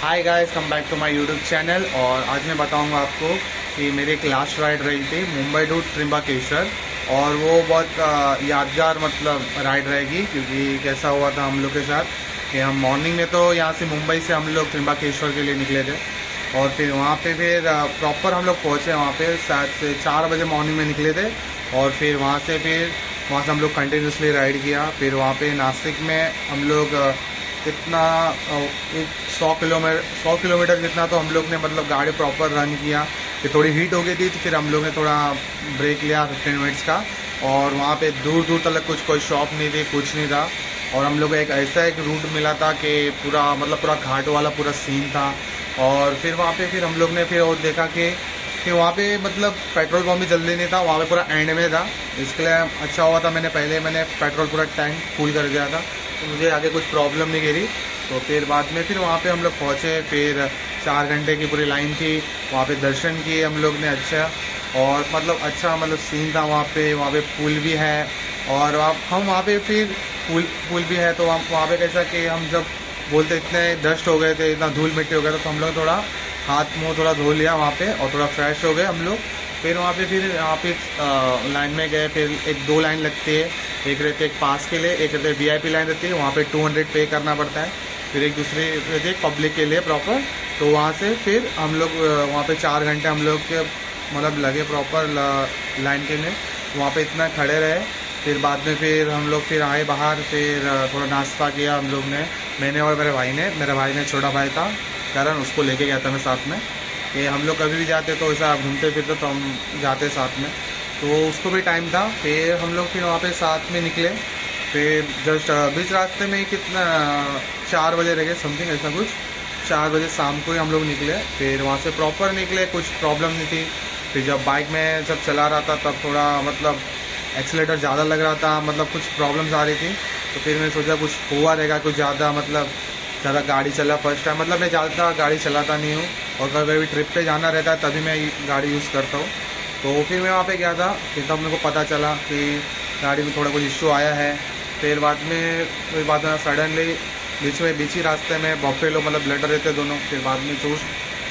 Hi guys, come back to my YouTube channel. और आज मैं बताऊंगा आपको कि मेरी एक लास्ट राइड रही थी मुंबई टू त्रिंबकेश्वर। और वो बहुत यादगार राइड रहेगी, क्योंकि कैसा हुआ था हम लोग के साथ कि हम मॉर्निंग में तो यहाँ से मुंबई से हम लोग त्रिंबकेश्वर के लिए निकले थे। और फिर वहाँ पे फिर प्रॉपर हम लोग पहुँचे वहाँ पे 4 बजे मॉर्निंग में निकले थे। और फिर वहाँ से हम लोग कंटिन्यूसली राइड किया। फिर वहाँ पे नासिक में हम लोग कितना एक 100 किलोमीटर जितना तो हम लोग ने गाड़ी प्रॉपर रन किया। फिर थोड़ी हीट हो गई थी तो फिर हम लोग ने थोड़ा ब्रेक लिया 15 मिनट्स का। और वहाँ पे दूर दूर तक कोई शॉप नहीं थी, कुछ नहीं था। और हम लोग को एक रूट मिला था कि पूरा घाट वाला पूरा सीन था। और फिर वहाँ पे हम लोग ने फिर और देखा कि वहाँ पे पेट्रोल पंप भी जल्दी नहीं था, वहाँ पे पूरा एंड में था। इसके लिए अच्छा हुआ था मैंने पेट्रोल पूरा टैंक फुल कर दिया था, तो मुझे आगे कुछ प्रॉब्लम नहीं गिरी। तो फिर बाद में वहाँ पे हम लोग पहुँचे। फिर 4 घंटे की पूरी लाइन थी, वहाँ पे दर्शन किए हम लोग ने अच्छा। और अच्छा सीन था वहाँ पे पुल भी है। और हम वहाँ पे फिर पुल भी है, तो वहाँ पे कैसा कि हम जब बोलते इतने डस्ट हो गए थे, इतना धूल मिट्टी हो गया था, तो हम लोग थोड़ा हाथ मुंह थोड़ा धो लिया वहाँ पे और थोड़ा फ्रेश हो गए हम लोग। फिर वहाँ पे लाइन में गए। फिर 1-2 लाइन लगती है, एक रहती है एक पास के लिए, एक रहती है वीआईपी लाइन रहती है, वहाँ पे 200 पे करना पड़ता है। फिर एक दूसरी रहती है पब्लिक के लिए प्रॉपर। तो वहाँ से फिर हम लोग वहाँ पे 4 घंटे हम लोग के लगे प्रॉपर लाइन के में, वहाँ पे इतना खड़े रहे। फिर बाद में हम लोग आए बाहर। फिर थोड़ा नाश्ता किया हम लोग ने, मैंने और मेरे भाई ने छोटा भाई था करण, उसको लेके गया था मैं साथ में। कि हम लोग कभी भी जाते तो ऐसा घूमते फिरते तो हम जाते साथ में, तो उसको भी टाइम था। फिर हम लोग वहाँ पे साथ में निकले। फिर जस्ट बीच रास्ते में कितना 4 बजे रह गए समथिंग ऐसा कुछ, 4 बजे शाम को ही हम लोग निकले। फिर वहाँ से प्रॉपर निकले, कुछ प्रॉब्लम नहीं थी। फिर जब बाइक में जब चला रहा था तब थोड़ा एक्सीलेटर ज़्यादा लग रहा था, कुछ प्रॉब्लम्स आ रही थी। तो फिर मैंने सोचा कुछ हुआ रहेगा, कुछ ज़्यादा गाड़ी चला फर्स्ट टाइम, मैं ज़्यादा गाड़ी चलाता नहीं हूँ। और कभी कभी ट्रिप पे जाना रहता है तभी मैं गाड़ी यूज़ करता हूँ। तो फिर मैं वहाँ पे गया था, फिर तब मेरे को पता चला कि गाड़ी में थोड़ा कुछ इश्यू आया है। फिर बाद में सडनली बीच ही रास्ते में बफेलो ब्लडर रहते दोनों। फिर बाद में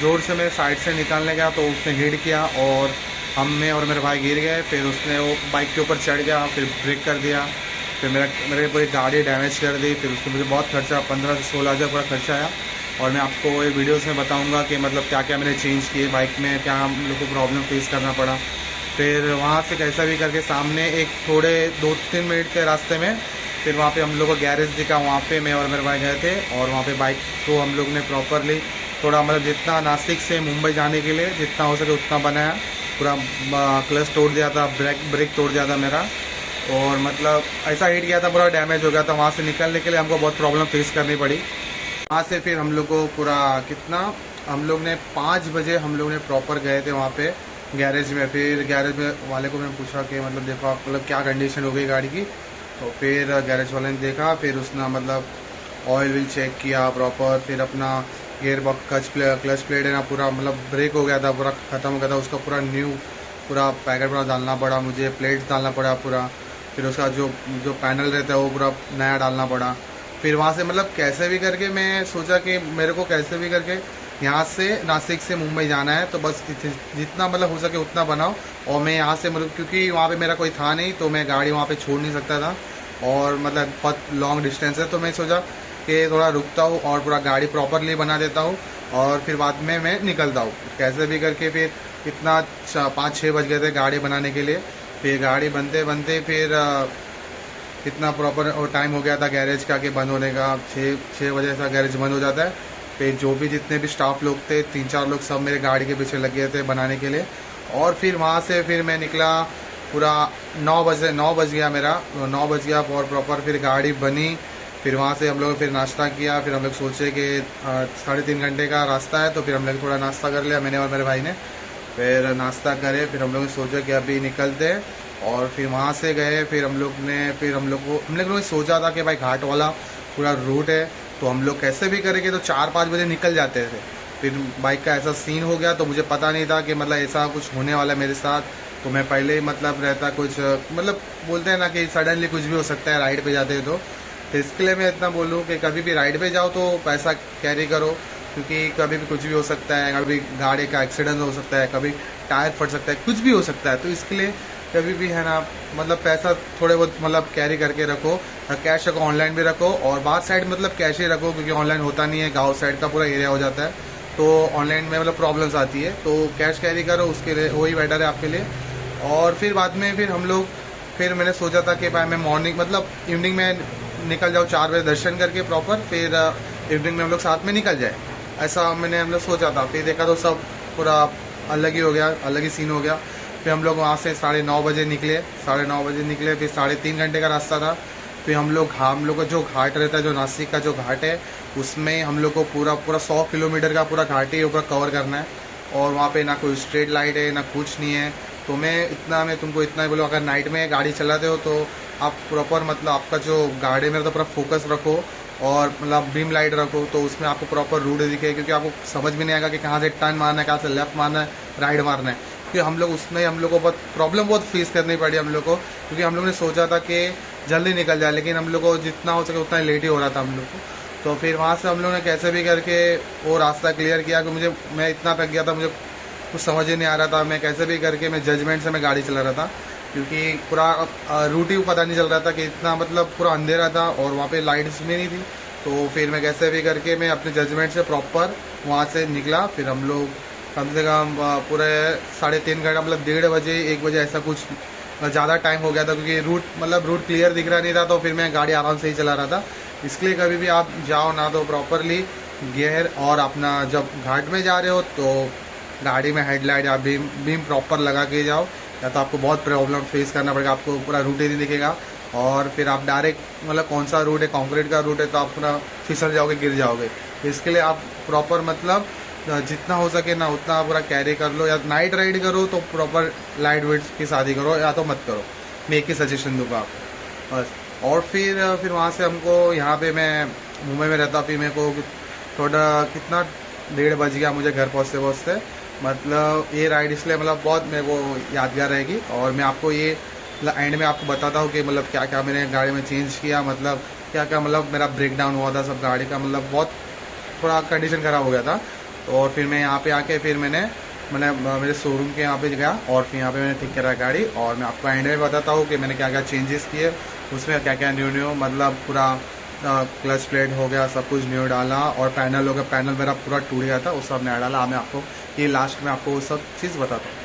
जोर से मैं साइड से निकालने गया तो उसने हिट किया और मैं और मेरे भाई गिर गए। फिर उसने वो बाइक के ऊपर चढ़ गया, फिर ब्रेक कर दिया। फिर मेरे पूरी गाड़ी डैमेज कर दी। फिर उसको मुझे बहुत खर्चा 15 से 16 हज़ार पूरा खर्चा आया। और मैं आपको ये वीडियोस में बताऊंगा कि क्या क्या मैंने चेंज किए बाइक में, क्या हम लोग को प्रॉब्लम फेस करना पड़ा। फिर वहाँ से कैसा भी करके सामने एक थोड़े 2-3 मिनट के रास्ते में फिर वहाँ पे हम लोग को गैरेज दिखा, वहाँ पे मैं और मेरे भाई गए थे। और वहाँ पे बाइक को हम लोग ने प्रॉपरली थोड़ा जितना नासिक से मुंबई जाने के लिए जितना हो सके उतना बनाया। पूरा क्लच तोड़ दिया था, ब्रेक तोड़ दिया था मेरा। और ऐसा हिट किया था, पूरा डैमेज हो गया था। वहाँ से निकलने के लिए हमको बहुत प्रॉब्लम फेस करनी पड़ी। वहाँ से फिर हम लोग को हम लोग ने 5 बजे हम लोग ने प्रॉपर गए थे वहाँ पे गैरेज में। फिर गैरेज में वाले को मैंने पूछा कि देखो आप क्या कंडीशन हो गई गाड़ी की। तो फिर गैरेज वाले ने देखा, फिर उसने ऑयल व्हील चेक किया प्रॉपर। फिर अपना गियर बॉक्स क्लच प्लेट है ना पूरा ब्रेक हो गया था, पूरा ख़त्म हो गया था। उसका पूरा पैकेट पूरा डालना पड़ा मुझे, प्लेट्स डालना पड़ा पूरा। फिर उसका जो पैनल रहता है वो पूरा नया डालना पड़ा। फिर वहाँ से कैसे भी करके मैं सोचा कि मेरे को कैसे भी करके यहाँ से नासिक से मुंबई जाना है, तो बस जितना हो सके उतना बनाओ। और मैं यहाँ से क्योंकि वहाँ पे मेरा कोई था नहीं, तो मैं गाड़ी वहाँ पे छोड़ नहीं सकता था। और बहुत लॉन्ग डिस्टेंस है, तो मैं सोचा कि थोड़ा रुकता हूँ और पूरा गाड़ी प्रॉपरली बना देता हूँ और फिर बाद में मैं निकलता हूँ कैसे भी करके। फिर इतना 5-6 बज गए थे गाड़ी बनाने के लिए। फिर गाड़ी बनते बनते फिर इतना प्रॉपर और टाइम हो गया था गैरेज का कि बंद होने का। 6 बजे ऐसा गैरेज बंद हो जाता है। फिर जो भी जितने भी स्टाफ लोग थे 3-4 लोग सब मेरे गाड़ी के पीछे लग गए थे बनाने के लिए। और फिर वहाँ से फिर मैं निकला पूरा 9 बज गया मेरा, 9 बज गया और प्रॉपर फिर गाड़ी बनी। फिर वहाँ से हम लोग फिर नाश्ता किया। फिर हम लोग सोचे कि 3.5 घंटे का रास्ता है, तो फिर हम लोग थोड़ा नाश्ता कर लिया मैंने और मेरे भाई ने। फिर नाश्ता करे, फिर हम लोग ने सोचा कि अभी निकलते। और फिर वहाँ से गए। फिर हम लोग ने सोचा था कि भाई घाट वाला पूरा रूट है, तो हम लोग कैसे भी करेंगे तो 4-5 बजे निकल जाते थे। फिर बाइक का ऐसा सीन हो गया, तो मुझे पता नहीं था कि ऐसा कुछ होने वाला है मेरे साथ। तो मैं पहले ही रहता कुछ बोलते हैं ना कि सडनली कुछ भी हो सकता है राइड पे जाते हैं। तो इसके लिए मैं इतना बोलूँ कि कभी भी राइड पे जाओ तो पैसा कैरी करो। क्योंकि कभी भी कुछ भी हो सकता है, कभी गाड़ी का एक्सीडेंट हो सकता है, कभी टायर फट सकता है, कुछ भी हो सकता है। तो इसके लिए कभी भी है ना, मतलब पैसा थोड़े बहुत मतलब कैरी करके रखो, कैश रखो, ऑनलाइन भी रखो, और बाहर साइड मतलब कैश ही रखो, क्योंकि ऑनलाइन होता नहीं है, गांव साइड का पूरा एरिया हो जाता है, तो ऑनलाइन में मतलब प्रॉब्लम्स आती है। तो कैश कैरी करो, उसके लिए वही बेटर है आपके लिए। और फिर बाद में फिर मैंने सोचा था कि भाई मैं मॉर्निंग मतलब इवनिंग में निकल जाऊँ 4 बजे दर्शन करके प्रॉपर, फिर इवनिंग में हम लोग साथ में निकल जाए, ऐसा मैंने हम लोग सोचा था। फिर देखा तो सब पूरा अलग ही हो गया, अलग ही सीन हो गया। फिर हम लोग वहाँ से 9:30 बजे निकले, 9:30 बजे निकले, फिर 3.5 घंटे का रास्ता था। फिर हम लोग का जो घाट रहता है, जो नासिक का जो घाट है, उसमें हम लोग को पूरा 100 किलोमीटर का पूरा घाट ही ऊपर कवर करना है। और वहाँ पे ना कोई स्ट्रीट लाइट है, ना कुछ नहीं है। तो मैं तुमको इतना ही बोलूँ, अगर नाइट में गाड़ी चलाते हो तो आप प्रॉपर मतलब आपका जो गाड़ी में तो पूरा फोकस रखो, और मतलब बीम लाइट रखो, तो उसमें आपको प्रॉपर रूट दिखे, क्योंकि आपको समझ में नहीं आएगा कि कहाँ से टर्न मारना है, कहाँ से लेफ्ट मारना है, राइट मारना है। क्योंकि हम लोग को बहुत प्रॉब्लम फेस करनी पड़ी हम लोग को, क्योंकि हम लोग ने सोचा था कि जल्दी निकल जाए, लेकिन हम लोग को जितना हो सके उतना लेट ही हो रहा था हम लोग को। तो फिर वहाँ से हम लोग ने कैसे भी करके वो रास्ता क्लियर किया, कि मैं इतना थक गया था, मुझे कुछ समझ ही नहीं आ रहा था। मैं कैसे भी करके मैं जजमेंट से मैं गाड़ी चला रहा था, क्योंकि पूरा रूट ही पता नहीं चल रहा था कि इतना मतलब पूरा अंधेरा था, और वहाँ पे लाइट्स भी नहीं थी। तो फिर मैं कैसे भी करके मैं अपने जजमेंट से प्रॉपर वहाँ से निकला। फिर हम लोग कम से कम पूरे 3.5 घंटा मतलब 1:30 बजे 1 बजे ऐसा कुछ ज़्यादा टाइम हो गया था, क्योंकि रूट क्लियर दिख रहा नहीं था। तो फिर मैं गाड़ी आराम से ही चला रहा था। इसलिए कभी भी आप जाओ ना तो प्रॉपरली गियर, और अपना जब घाट में जा रहे हो तो गाड़ी में हेडलाइट या बीम प्रॉपर लगा के जाओ, या तो आपको बहुत प्रॉब्लम फेस करना पड़ेगा, आपको पूरा रूट ही नहीं दिखेगा। और फिर आप डायरेक्ट मतलब कौन सा रूट है, कंक्रीट का रूट है, तो आप पूरा फिसल जाओगे, गिर जाओगे। इसके लिए आप प्रॉपर मतलब जितना हो सके ना उतना पूरा कैरी कर लो, या नाइट राइड करो तो प्रॉपर लाइट वेट की शादी करो, या तो मत करो। मैं एक ही सजेशन दूंगा आपको बस। और फिर वहाँ से हमको यहाँ पे मैं मुंबई में रहता, फिर मेरे को थोड़ा कितना 1:30 बज गया मुझे घर पहुँचते। मतलब ये राइड इसलिए मतलब बहुत मेरे को यादगार रहेगी। और मैं आपको ये एंड में आपको बताता हूँ कि मतलब क्या क्या मैंने गाड़ी में चेंज किया, मतलब क्या क्या मतलब मेरा ब्रेक डाउन हुआ था सब गाड़ी का, मतलब बहुत थोड़ा कंडीशन ख़राब हो गया था। तो और फिर मैं यहाँ पे आके फिर मैंने मेरे शोरूम के यहाँ पे गया, और फिर यहाँ पे मैंने ठीक करा गाड़ी। और मैं आपको एंड में बताता हूँ कि मैंने क्या क्या चेंजेस किए, उसमें क्या क्या न्यू मतलब पूरा क्लच प्लेट हो गया, सब कुछ न्यू डाला, और पैनल हो गया, पैनल मेरा पूरा टूट गया था, वो सब नया डाला। मैं आपको ये लास्ट में आपको वो सब चीज़ बताता हूँ।